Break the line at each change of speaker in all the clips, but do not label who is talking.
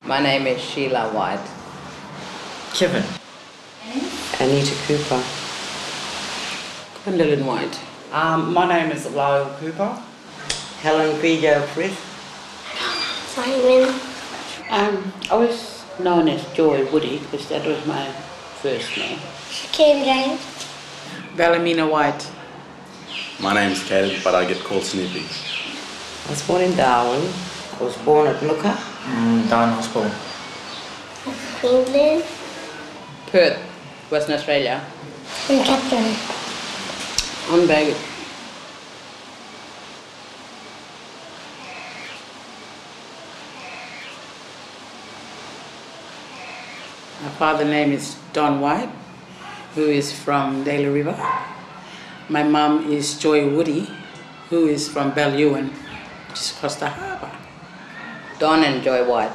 My name is Sheila White.
Kevin.
Anita Cooper.
Gwendolyn White.
My name is Lyle Cooper.
Helen Vigo Frith.
Simon.
I was known as Joy Woody because that was my first name.
Kim James.
Valamina White.
My name's Caleb, but I get called Snoopy.
I was born in Darwin. I was born at Nooka.
Darwin Hospital.
Queensland.
Perth, Western Australia.
And Captain.
On Bagot. My father's name is Don White, who is from Daly River. My mum is Joy Woody, who is from Bellewen, which is across the harbour. Don and Joy White.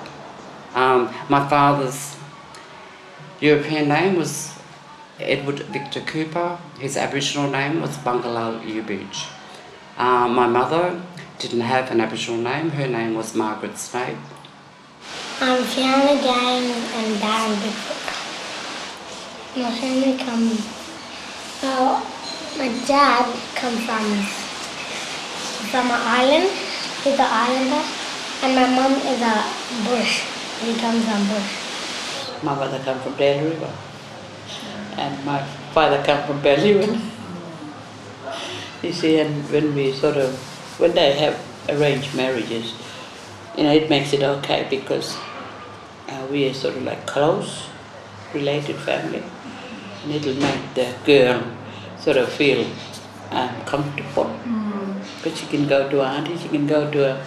My father's European name was Edward Victor Cooper. His Aboriginal name was Bungalow Beach. My mother didn't have an Aboriginal name. Her name was Margaret Snape.
I'm Fiona Jane and Darren Bigfoot. My family my dad comes from an island. He's an islander. And my mum is a bush. He comes from bush.
My mother came from Daly River. And my father came from Bellewen. You see, and when they have arranged marriages, it makes it okay because we are sort of like close, related family. And it'll make the girl sort of feel comfortable. But she can go to aunties, she can go to her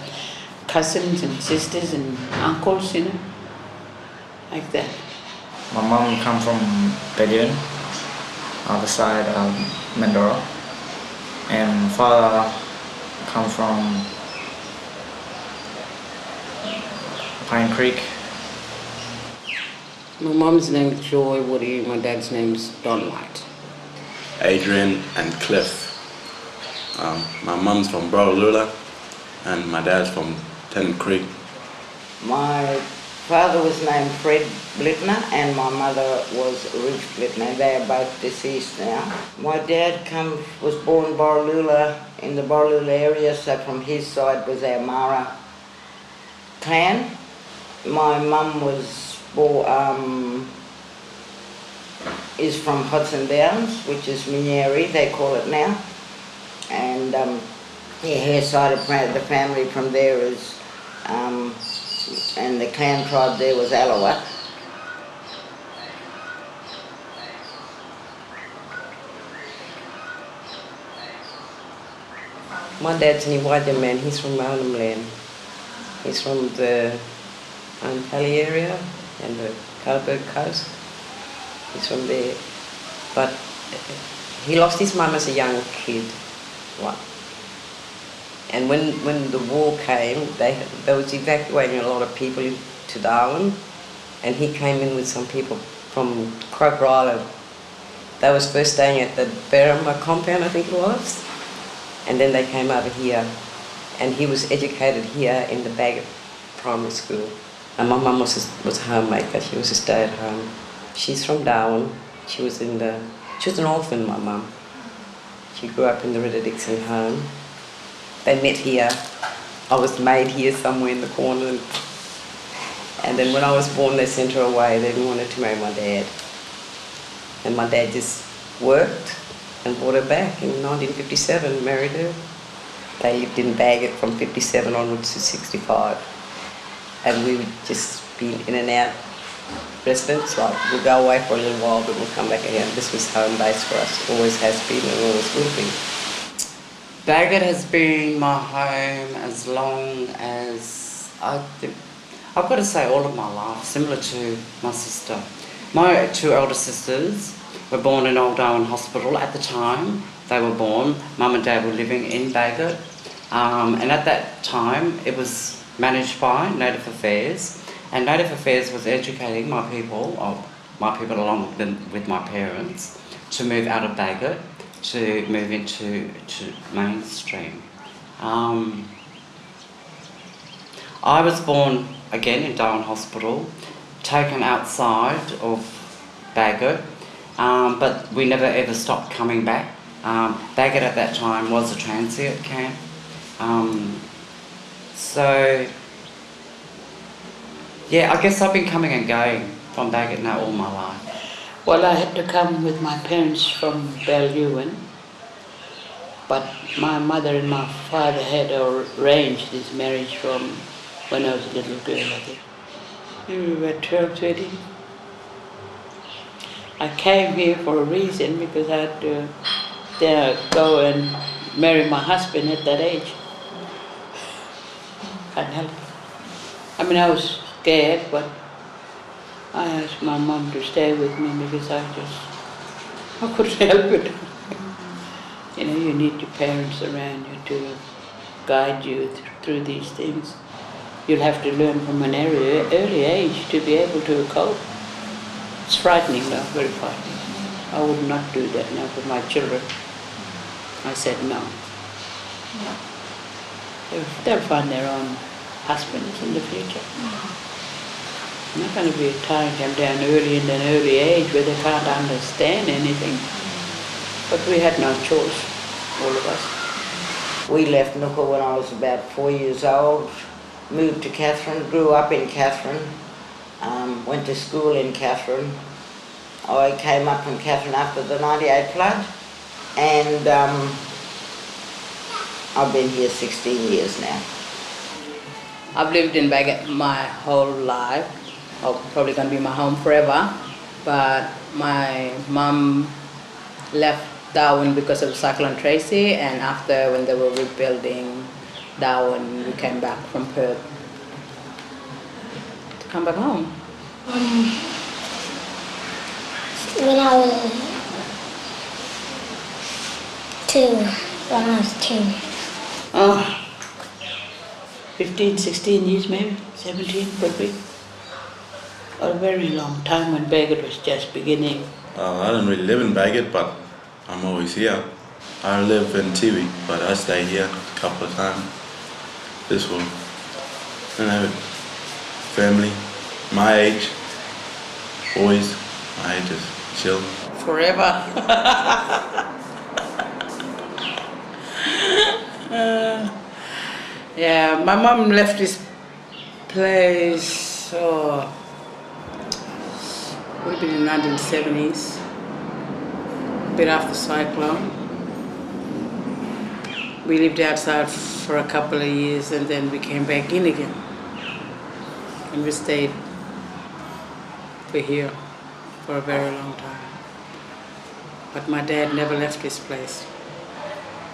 cousins and sisters and uncles, like that.
My mum come from Bellewen, other side of Mandorah, and father come from Pine Creek.
My mum's name is Joy Woody, my dad's name is Don White.
Adrian and Cliff. My mum's from Borroloola and my dad's from Tennant Creek.
My father was named Fred Blittner and my mother was Ruth Blittner. They are both deceased now. My dad was born Borroloola, in the Borroloola area, so from his side was our Mara clan. My mum is from Hudson Downs, which is Minyeri, they call it now. And her side of the family from there is, and the clan tribe there was Alawat. My dad's Niwaja man, he's from Arnhem Land. He's from the Pali area and the Kalberg coast. He's from there. But he lost his mum as a young kid. And when the war came, they was evacuating a lot of people to Darwin, and he came in with some people from Croker Island. They was first staying at the Berrima compound, I think it was, and then they came over here, and he was educated here in the Bagot primary school. And my mum was a homemaker. She was a stay-at-home. She's from Darwin. She was an orphan, my mum. She grew up in the Rita Dixon home. They met here. I was made here somewhere in the corner. And then when I was born, they sent her away. They didn't want her to marry my dad. And my dad just worked and brought her back in 1957, married her. They lived in Bagot from 57 onwards to 65. And we would just be in and out residents. Like, we'd go away for a little while, but we'll come back again. This was home base for us. Always has been and always will be.
Bagot has been my home as long as I've got to say all of my life, similar to my sister. My two elder sisters were born in Old Darwin Hospital at the time they were born. Mum and Dad were living in Bagot, and at that time it was managed by Native Affairs, and Native Affairs was educating my people along with my parents, to move out of Bagot, to move into mainstream. I was born again in Darwin Hospital, taken outside of Bagot, but we never ever stopped coming back. Bagot at that time was a transient camp. So, yeah, I guess I've been coming and going from Bagot now all my life.
Well, I had to come with my parents from Belyuen, but my mother and my father had arranged this marriage from when I was a little girl, I think. We were 12, 13. I came here for a reason because I had to go and marry my husband at that age. Can't help it. I mean, I was scared, but I asked my mom to stay with me because I couldn't help it. You know, you need your parents around you to guide you through these things. You'll have to learn from an early age to be able to cope. It's frightening though, very frightening. I would not do that now for my children. I said no. They'll find their own husbands in the future. It's not going to be tying them down early in an early age where they can't understand anything. But we had no choice, all of us.
We left Nooka when I was about 4 years old, moved to Katherine, grew up in Katherine, went to school in Katherine. I came up from Katherine after the 98 flood, and I've been here 16 years now.
I've lived in Bagot my whole life. Probably going to be my home forever. But my mom left Darwin because of Cyclone Tracy, and after when they were rebuilding Darwin, we came back from Perth to come back home.
When I was two.
15, 16 years maybe, 17 could be. A very long time when Bagot was just beginning.
I don't really live in Bagot, but I'm always here. I live in Tiwi, but I stay here a couple of times. This one, family, my age, boys, my age is chill.
Forever. Yeah, my mom left this place, would have been in the 1970s, a bit after cyclone. We lived outside for a couple of years and then we came back in again. And we stayed here for a very long time. But my dad never left this place.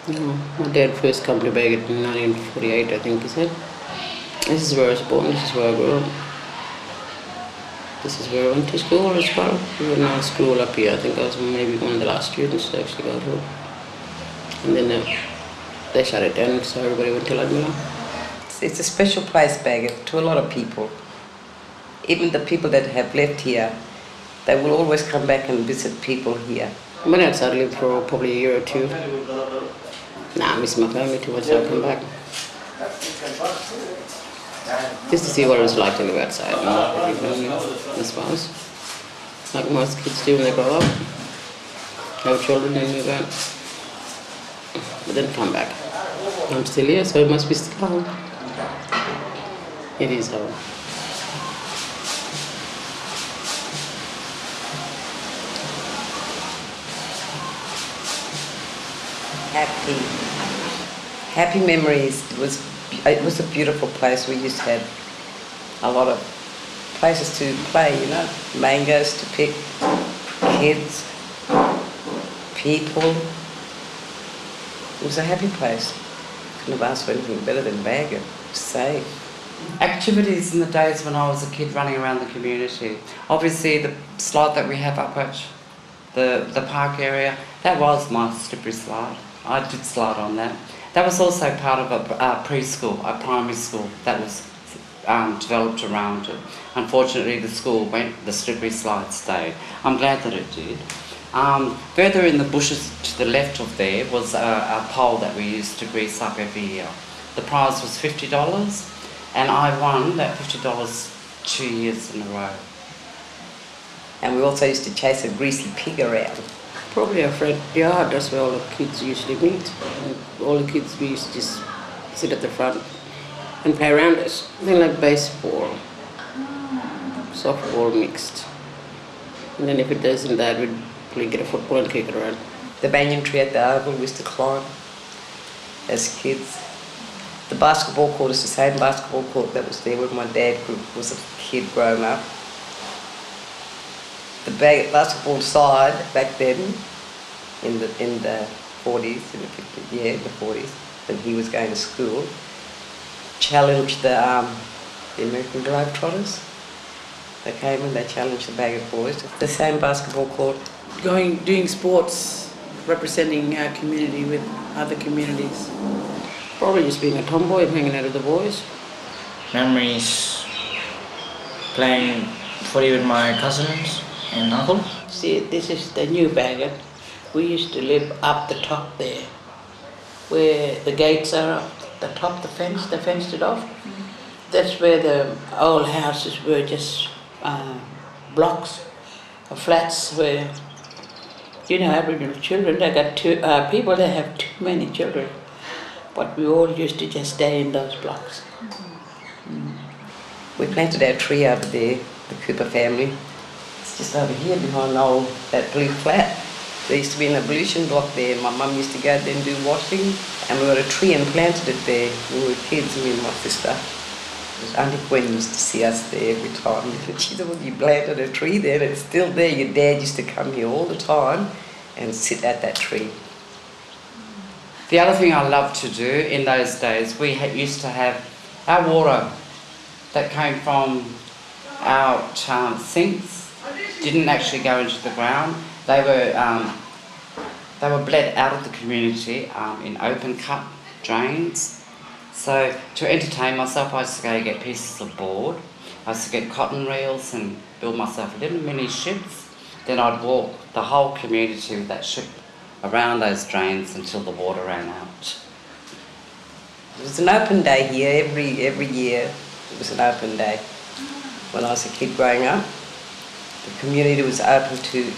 No, my dad first came to Bagot in 1948, I think he said. This is where I was born, this is where I grew up. This is where I went to school as well. We went to school up here. I think I was maybe one of the last students to actually go to it. And then they shut it down, so everybody went to Ludmilla.
It's a special place, Bagot, to a lot of people. Even the people that have left here, they will always come back and visit people here.
I went outside to live for probably a year or two. Nah, I miss my family too much, so I come back. Just to see what it was like to live outside, I suppose. Like most kids do when they grow up. Have children and move out. But then come back. I'm still here, so it must be still home. It is home.
Happy memories. It was a beautiful place. We used to have a lot of places to play, you know, mangoes to pick, kids, people. It was a happy place. Couldn't have asked for anything better than Bagot. Safe.
Activities in the days when I was a kid running around the community. Obviously the slide that we have up at the park area, that was my slippery slide. I did slide on that. That was also part of a preschool, a primary school that was developed around it. Unfortunately the school went, the slippery slide stayed. I'm glad that it did. Further in the bushes to the left of there was a pole that we used to grease up every year. The prize was $50 And I won that $50 2 years in a row.
And we also used to chase a greasy pig around.
Probably our front yard, that's where all the kids usually meet. And all the kids, we used to just sit at the front and play around us. They like baseball, softball mixed. And then if it doesn't that, we'd probably get a football and kick it around.
The banyan tree at the oval we used to climb as kids. The basketball court is the same basketball court that was there when my dad was a kid growing up. The basketball side back then, in the 40s, in the 40s, when he was going to school, challenged the American Globetrotters. They came and they challenged the Bagot boys. The same basketball court.
Doing sports, representing our community with other communities. Probably just being a tomboy and hanging out with the boys.
Memories playing footy with my cousins and uncle.
See, this is the new Bagot. We used to live up the top there, where the gates are up the top, they fenced it off. That's where the old houses were just blocks of flats where, Aboriginal children, they got people that have too many children. But we all used to just stay in those blocks.
We planted our tree over there, the Cooper family. It's just over here behind that blue flat. There used to be an ablution block there. My mum used to go there and do washing. And we got a tree and planted it there when we were kids, me and my sister. Auntie Gwen used to see us there every time. She said, well, you planted a tree there and it's still there. Your dad used to come here all the time and sit at that tree.
The other thing I loved to do in those days, we used to have our water that came from our sinks, didn't actually go into the ground. They were bled out of the community in open cut drains. So to entertain myself, I used to go get pieces of board. I used to get cotton reels and build myself little mini ships. Then I'd walk the whole community with that ship around those drains until the water ran out.
It was an open day here every year. It was an open day. When I was a kid growing up, the community was open to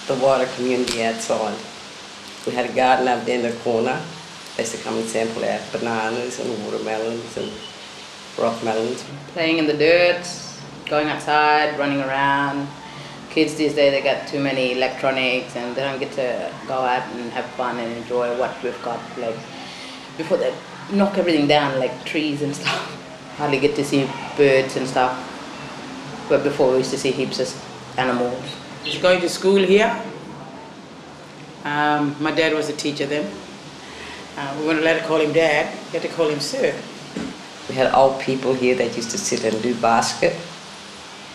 the wider community outside. We had a garden up there in the corner. They used to come and sample our bananas and watermelons and rock melons.
Playing in the dirt, going outside, running around. Kids these days, they got too many electronics and they don't get to go out and have fun and enjoy what we've got. Like before they knock everything down, like trees and stuff. Hardly get to see birds and stuff. But before we used to see heaps of animals. He's going to school here. My dad was a teacher then. We weren't allowed to call him Dad, we had to call him Sir.
We had old people here that used to sit and do basket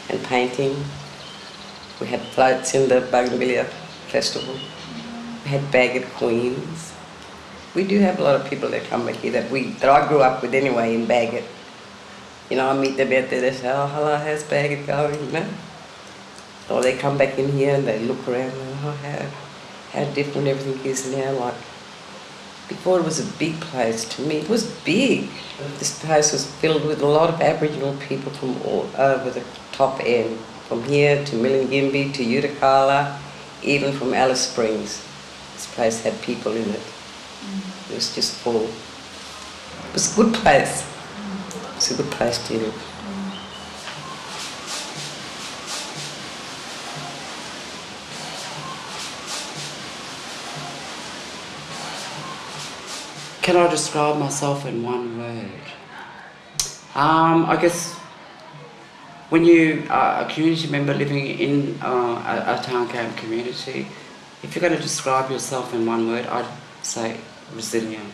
and painting. We had floats in the Bougainvillea Festival. We had Bagot Queens. We do have a lot of people that come back here that I grew up with anyway in Bagot. I meet them out there, they say, oh, hello, how's Bagot going, Or they come back in here and they look around and how different everything is now. Like, before it was a big place to me, it was big. This place was filled with a lot of Aboriginal people from all over the top end. From here to Milingimbi to Utakala, even from Alice Springs. This place had people in it. It was just full. It was a good place. It's a good place to live.
Can I describe myself in one word? I guess when you are a community member living in a town camp community, if you're going to describe yourself in one word, I'd say resilient.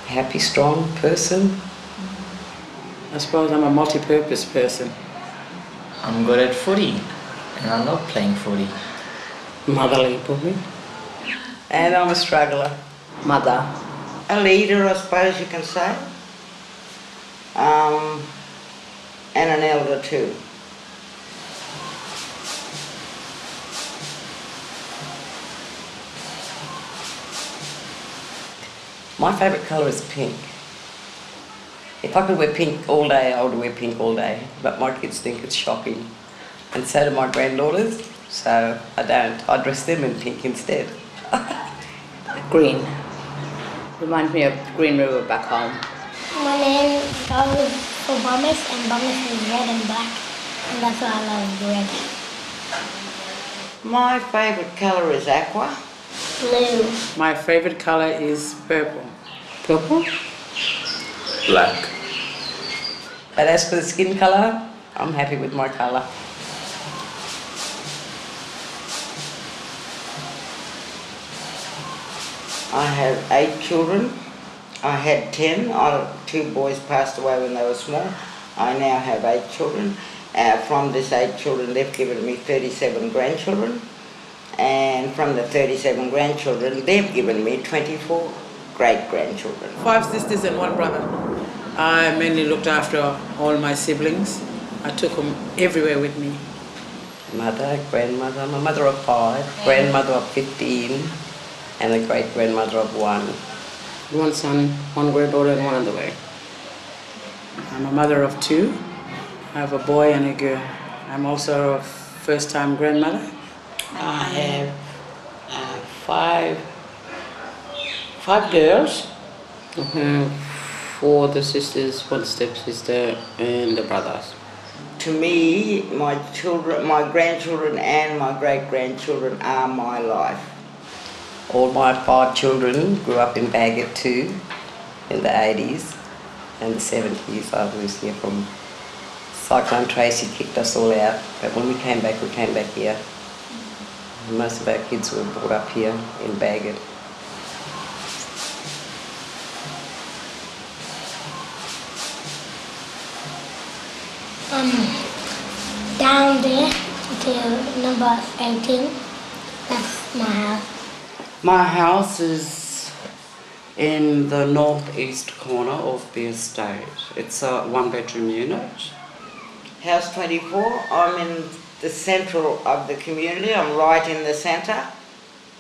Happy, strong person.
I suppose I'm a multi-purpose person.
I'm good at footy, and I love playing footy.
Motherly, probably.
And I'm a struggler.
Mother.
A leader, I suppose you can say. And an elder too.
My favourite colour is pink. If I could wear pink all day, I would wear pink all day. But my kids think it's shocking. And so do my granddaughters. So I don't. I dress them in pink instead.
Green. Reminds me of Green River back home.
My name goes for Bombers, and Bombers is red and black, and that's why I love red.
My favourite colour is aqua.
Blue.
My favorite color is purple.
Purple?
Black.
But as for the skin colour, I'm happy with my colour.
I have 8 children. I had 10. 2 boys passed away when they were small. I now have 8 children. From this 8 children, they've given me 37 grandchildren. And from the 37 grandchildren, they've given me 24 great-grandchildren.
5 sisters and 1 brother. I mainly looked after all my siblings. I took them everywhere with me.
Mother, grandmother, my mother of 5, grandmother of 15, and a great-grandmother of 1.
1 son, 1 granddaughter, and 1 on the way.
I'm a mother of 2. I have a boy and a girl. I'm also a first-time grandmother.
I have five girls.
I have 4 the sisters, 1 stepsister, and the brothers.
To me, my children, my grandchildren and my great-grandchildren are my life.
All my 5 children grew up in Bagot too, in the 80s and the 70s. I was here from Cyclone Tracy, kicked us all out, but when we came back here. Most of our kids were brought up here in Bagot.
Down there to number 18. That's my house.
My house is in the northeast corner of the estate. It's a 1-bedroom unit.
House 24, I'm in the central of the community. I'm right in the centre.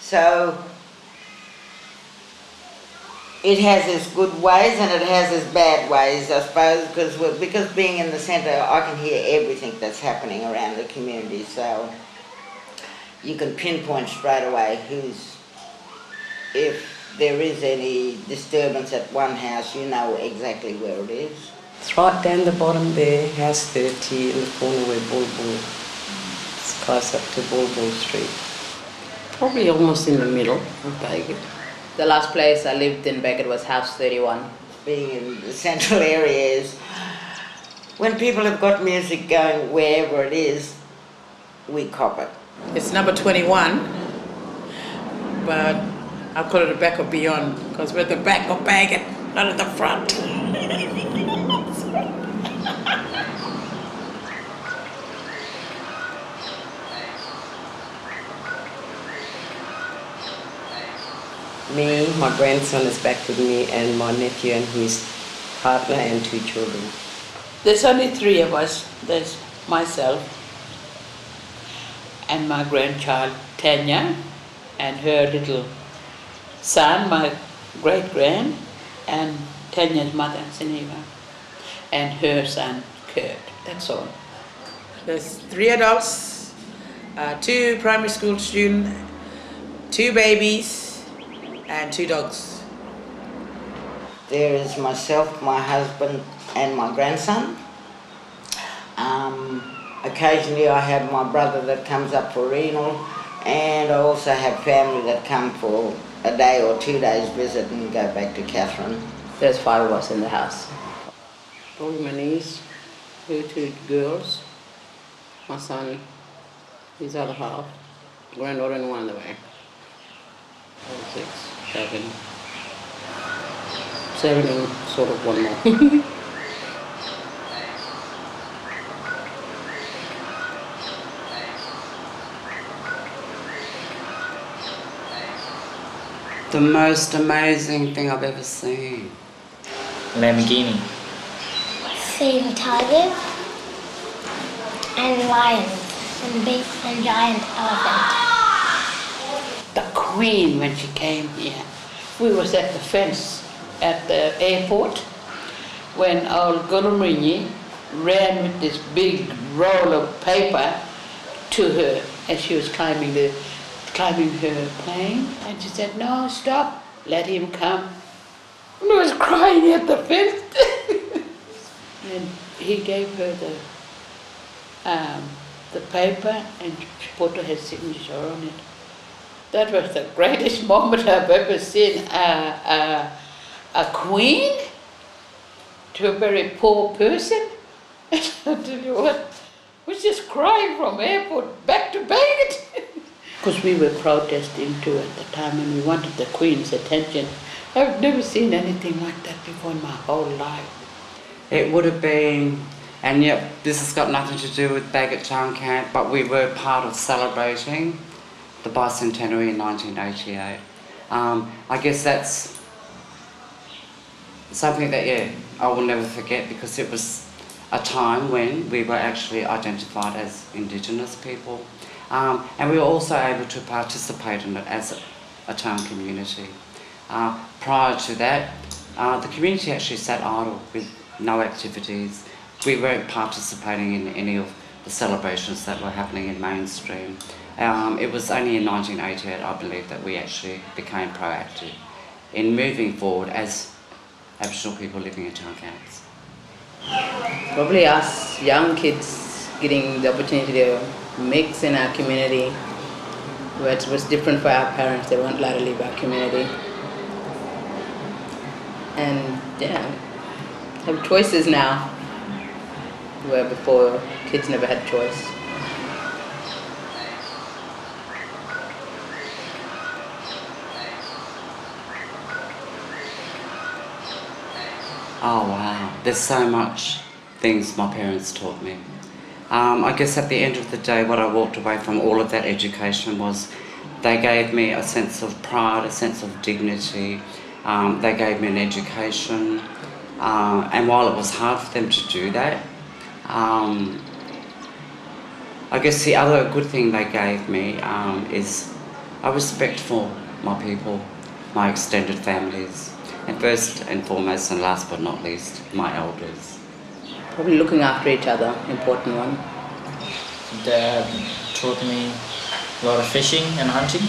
So it has its good ways and it has its bad ways, I suppose, because being in the centre, I can hear everything that's happening around the community. So you can pinpoint straight away if there is any disturbance at one house, you know exactly where it is.
It's right down the bottom there, house 30, in the corner where Bulbul. It's close up to Bulbul Street.
Probably almost in the middle of Bagot.
The last place I lived in Bagot was House 31.
Being in the central areas, when people have got music going wherever it is, we cop it.
It's number 21, but I call it the back of beyond because we're at the back of Bagot, not at the front.
Me, my grandson is back with me, and my nephew and his partner and 2 children.
There's only 3 of us. There's myself and my grandchild Tanya and her little son, my great-grand, and Tanya's mother, Seneva, and her son, Kurt. That's all.
There's 3 adults, 2 primary school students, 2 babies, and 2 dogs.
There is myself, my husband, and my grandson. Occasionally I have my brother that comes up for renal, and I also have family that come for a day or 2 days visit and go back to Catherine.
There's 5 of us in the house.
Probably my niece, her 2 girls, my son, his other half, granddaughter and 1 on the way. 6, 7. 7 and sort of 1 more. The most amazing thing I've ever seen.
Lamborghini.
Seeing tigers and lions and big and giant elephants.
The Queen, when she came here, we was at the fence at the airport, when old Gulumrini ran with this big roll of paper to her as she was climbing her plane, and she said, "No, stop, let him come." And I was crying at the fence. And he gave her the paper and she put her signature on it. That was the greatest moment I've ever seen. A queen to a very poor person. I tell you what, was just crying from airport back to Bagot. Because we were protesting too at the time and we wanted the Queen's attention. I've never seen anything like that before in my whole life.
It would have been, and yep, this has got nothing to do with Bagot Town Camp, but we were part of celebrating the bicentenary in 1988. I guess that's something that, yeah, I will never forget, because it was a time when we were actually identified as Indigenous people. And we were also able to participate in it as a town community. Prior to that, the community actually sat idle with no activities. We weren't participating in any of the celebrations that were happening in mainstream. It was only in 1988, I believe, that we actually became proactive in moving forward as Aboriginal people living in town camps.
Probably us young kids getting the opportunity to mix in our community, where it was different for our parents. They weren't allowed to leave our community. And yeah, have choices now, where before kids never had choice.
Oh wow, there's so much things my parents taught me. I guess at the end of the day, what I walked away from all of that education was they gave me a sense of pride, a sense of dignity. They gave me an education, and while it was hard for them to do that, I guess the other good thing they gave me is a respect for my people, my extended families, and first and foremost and last but not least, my elders.
Probably looking after each other, important one.
Dad taught me a lot of fishing and hunting.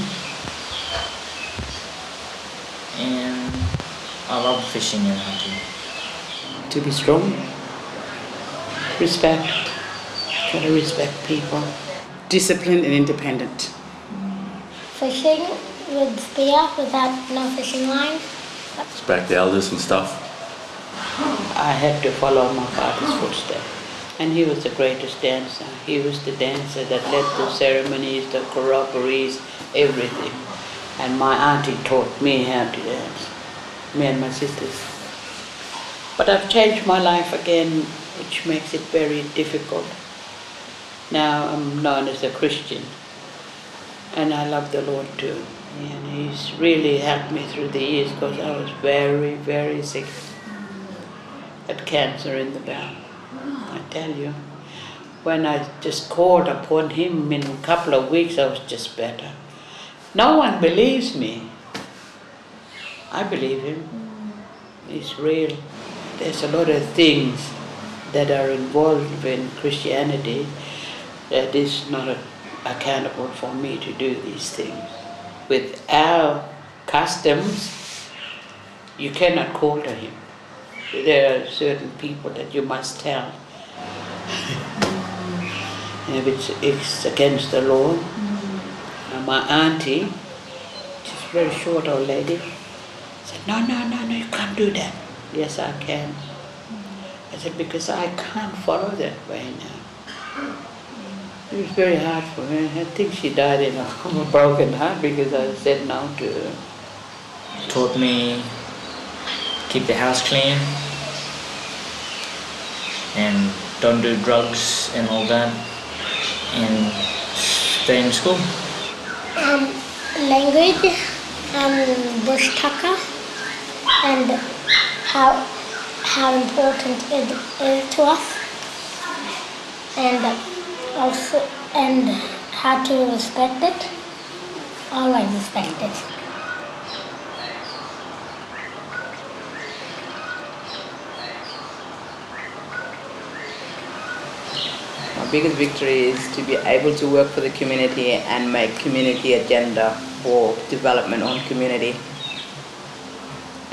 And I love fishing and hunting.
To be strong, respect, try to respect people.
Disciplined and independent.
Fishing with spear without no fishing line.
Respect the elders and stuff.
I had to follow my father's footsteps. And he was the greatest dancer. He was the dancer that led the ceremonies, the corroborees, everything. And my auntie taught me how to dance, me and my sisters. But I've changed my life again, which makes it very difficult. Now I'm known as a Christian, and I love the Lord too. And He's really helped me through the years, because I was very, very sick. Had cancer in the bowel. I tell you, when I just called upon Him, in a couple of weeks I was just better. No one believes me. I believe Him. He's real. There's a lot of things that are involved in Christianity that is not accountable for me to do these things. With our customs, you cannot call to Him. There are certain people that you must tell. If it's against the law. My auntie, she's a very short old lady, said, no, you can't do that. Yes, I can. I said, because I can't follow that way now. It was very hard for her. I think she died in a broken heart because I said no to her.
Taught me keep the house clean and don't do drugs and all that, and stay in school.
Language, bush tucker, and how important it is to us, and also how to respect it. Always respect it.
My biggest victory is to be able to work for the community and make community agenda for development on community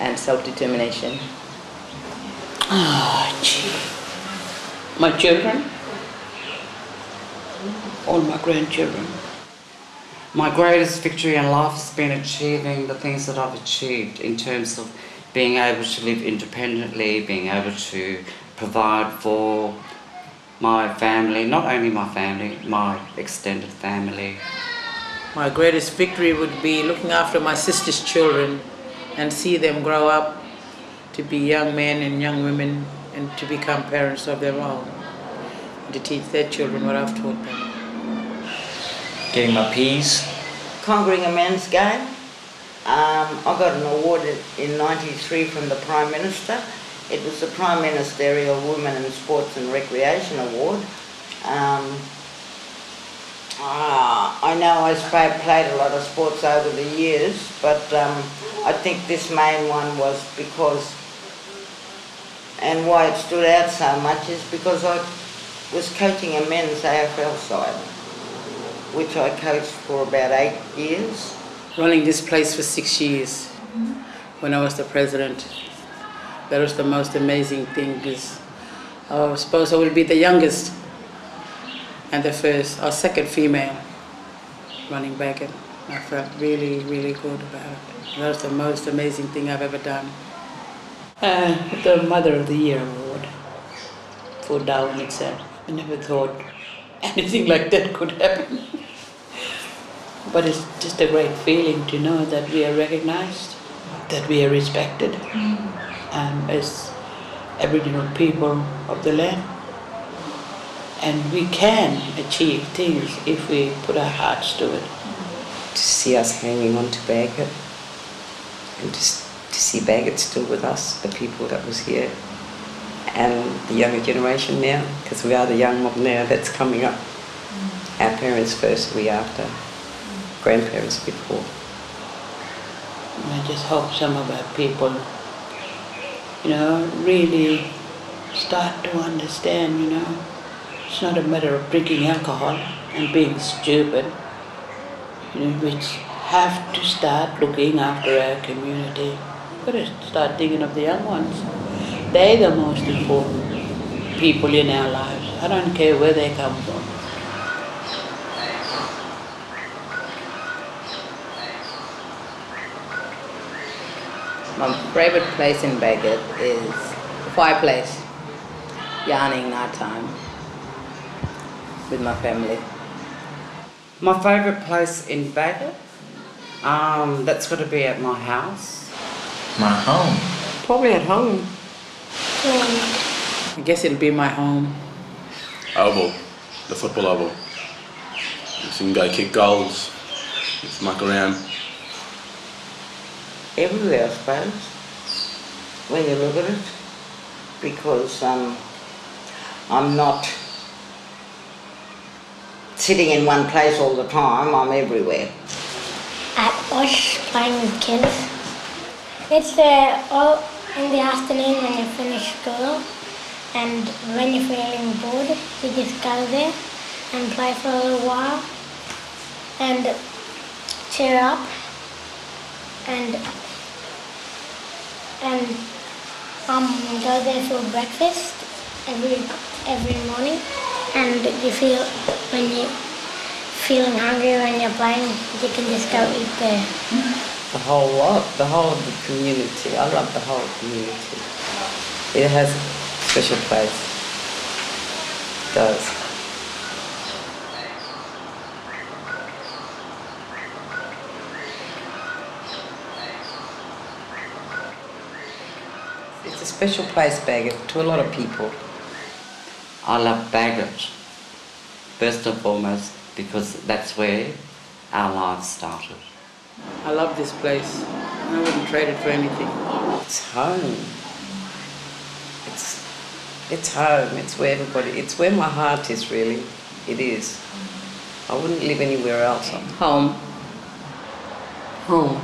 and self-determination.
Ah, gee. My children, all my grandchildren.
My greatest victory in life has been achieving the things that I've achieved in terms of being able to live independently, being able to provide for my family, not only my family, my extended family.
My greatest victory would be looking after my sister's children and see them grow up to be young men and young women and to become parents of their own, to teach their children what I've taught them.
Getting my P's.
Conquering a men's game. I got an award in '93 from the Prime Minister. It was the Prime Ministerial Women in Sports and Recreation Award. I know I played a lot of sports over the years, but I think this main one was because, and why it stood out so much is because I was coaching a men's AFL side, which I coached for about 8 years.
Running this place for 6 years when I was the president. That was the most amazing thing because I suppose I would be the youngest and the first or second female running Bagot. I felt really, really good about it. That was the most amazing thing I've ever done.
The Mother of the Year award for Darwin itself. I never thought anything like that could happen. But it's just a great feeling to know that we are recognized, that we are respected as Aboriginal people of the land. And we can achieve things if we put our hearts to it.
To see us hanging on to Bagot and to see Bagot still with us, the people that was here, and the younger generation now, because we are the young mob now that's coming up. Our parents first, we after, grandparents before.
I just hope some of our people, really start to understand, it's not a matter of drinking alcohol and being stupid. We have to start looking after our community. We've got to start thinking of the young ones. They're the most important people in our lives. I don't care where they come from.
My favorite place in Bagot is the fireplace, yarning night time with my family.
My favourite place in Bagot, that's got to be at my house.
My home.
Probably at home. I guess it'll be my home.
Oval, the football oval. You can go kick goals, just muck around.
Everywhere, I suppose, when you look at it, because I'm not sitting in one place all the time, I'm everywhere.
At Osh, playing with kids. It's all in the afternoon when you finish school, and when you're feeling bored, you just go there and play for a little while and cheer up and go there for breakfast every morning, and you feel when you're feeling hungry when you're playing, you can just go eat there.
The whole lot, the whole of the community. I love the whole community. It has a special place. It does. It's a special place, Bagot, to a lot of people.
I love Bagot, first and foremost, because that's where our lives started.
I love this place. I wouldn't trade it for anything.
It's home. It's home. It's where everybody. It's where my heart is. Really, it is. I wouldn't live anywhere else.
Home.
Home.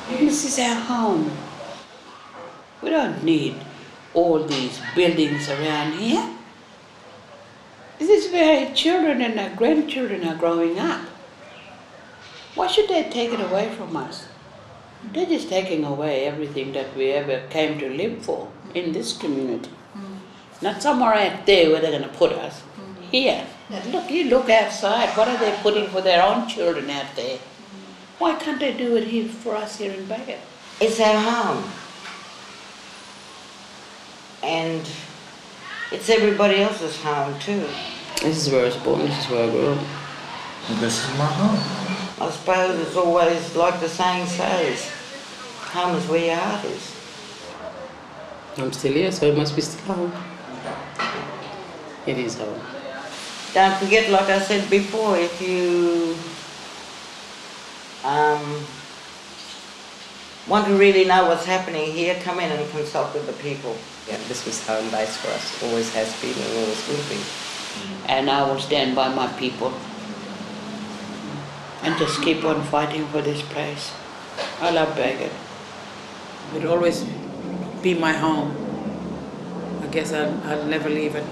This is our home. We don't need all these buildings around here. This is where children and our grandchildren are growing up. Why should they take it away from us? They're just taking away everything that we ever came to live for in this community. Not somewhere out there where they're going to put us. Here. Look, you look outside. What are they putting for their own children out there? Why can't they do it here for us here in Bagot?
It's our home. And it's everybody else's home too.
This is where I was born, this is where I grew up.
This is my home.
I suppose it's always like the saying says, home is where your heart is.
I'm still here, so it must be still home. It is home.
Don't forget, like I said before, if you want to really know what's happening here, come in and consult with the people.
Yeah, this was home base for us. Always has been and always will be.
And I will stand by my people and just keep on fighting for this place. I love Bagot.
It'll always be my home. I guess I'll never leave it.